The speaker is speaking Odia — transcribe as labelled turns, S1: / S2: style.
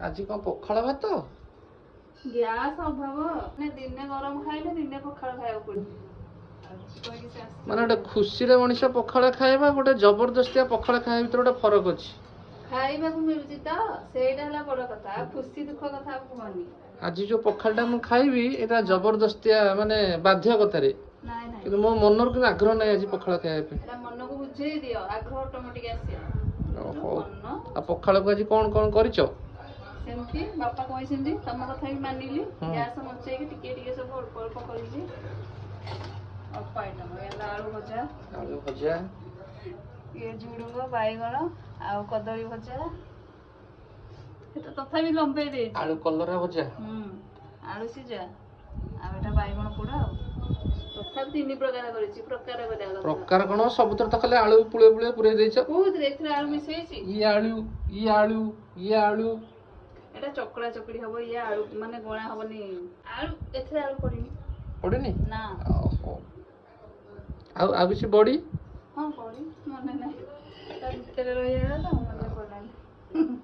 S1: आज कौन पखाड़ भात
S2: ଗ୍ୟାସ୍ ଅଭାବ ମାନେ ଦିନେ ଗରମ ଖାଇଲେ ଦିନେ ପଖାଳ ଖାଇବାକୁ ପଡୁଛି
S1: ମାନେ ଗୋଟେ ଖୁସିରେ ମଣିଷ ପଖାଳ ଖାଇବା ଗୋଟେ ଜବରଦସ୍ତିଆ ପଖାଳ ଖାଇବା ଭିତରେ ଗୋଟେ ଫରକ ଅଛି।
S2: ଖାଇବାକୁ ମିଳୁଛି ତ ସେଇଟା ହେଲା ବଡ କଥା ଖୁସି ଦୁଃଖ କଥା କୁହନି।
S1: ଆଜି ଯୋଉ ପଖାଳଟା ମୁଁ ଖାଇବି ଏଇଟା ଜବରଦସ୍ତିଆ ମାନେ ବାଧ୍ୟ କଥାରେ
S2: ନାଇଁ ନାଇଁ
S1: କିନ୍ତୁ ମୋ ମନର କିନ୍ତୁ ଆଗ୍ରହ ନାହିଁ ଆଜି ପଖାଳ ଖାଇବା ପାଇଁ।
S2: ଏଟା ମନକୁ ବୁଝେଇ ଦିଅ ଆଗ୍ରହ ଅଟୋମେଟିକ ଆସିବ।
S1: ଓହୋ ଆଉ ପଖାଳକୁ ଆଜି କଣ କଣ କରିଛ?
S2: ସେମିତି ବାପା କହିଛନ୍ତି ତମ କଥା ବି ମାନିଲି ଗ୍ୟାସ ବଞ୍ଚେଇକି ଟିକେ ଟିକେ ସବୁ ଅଳ୍ପ ଅଳ୍ପ କରିଛି। ଅଳ୍ପ ଆଇଟମ ହେଲା ଆଳୁ ଭଜା ଇଏ ଝୁଡୁଙ୍ଗ ବାଇଗଣ ଆଉ କଦଳୀ ଭଜା ସେଟା ତଥାପି ଲମ୍ବେଇ ଦେଇଛି।
S1: ଆଳୁ କଲରା ଭଜା
S2: ଆଳୁ ସିଝା ଆଉ ଏଟା ବାଇଗଣ ପୋଡା ଆଉ ତଥାପି 3 ପ୍ରକାର କରିଛି
S1: ପ୍ରକାର କଣ ସବୁଥିରେ ତ ଖାଲି ଆଳୁ ପୁଳେ ପୁରେଇ ଦେଇଛ।
S2: କୋଉଥିରେ ଏଥିରେ ଆଳୁ ମିଶେଇଛି
S1: ଇଏ ଆଳୁ
S2: ଏଟା ଚକଡା ଚକଡି ହବ ଇଏ ଆଳୁ ମାନେ ଗଣା ହବନି ଆଳୁ ଏଥିରେ ଆଳୁ
S1: ପଡିନି
S2: ନା
S1: ଆଉ କିଛି ବଡି
S2: ହଁ ବଡି ମନେ ନାହିଁ ତା ଭିତରେ ରହିଗଲା ତ ମନେ ପଡିଲାନି।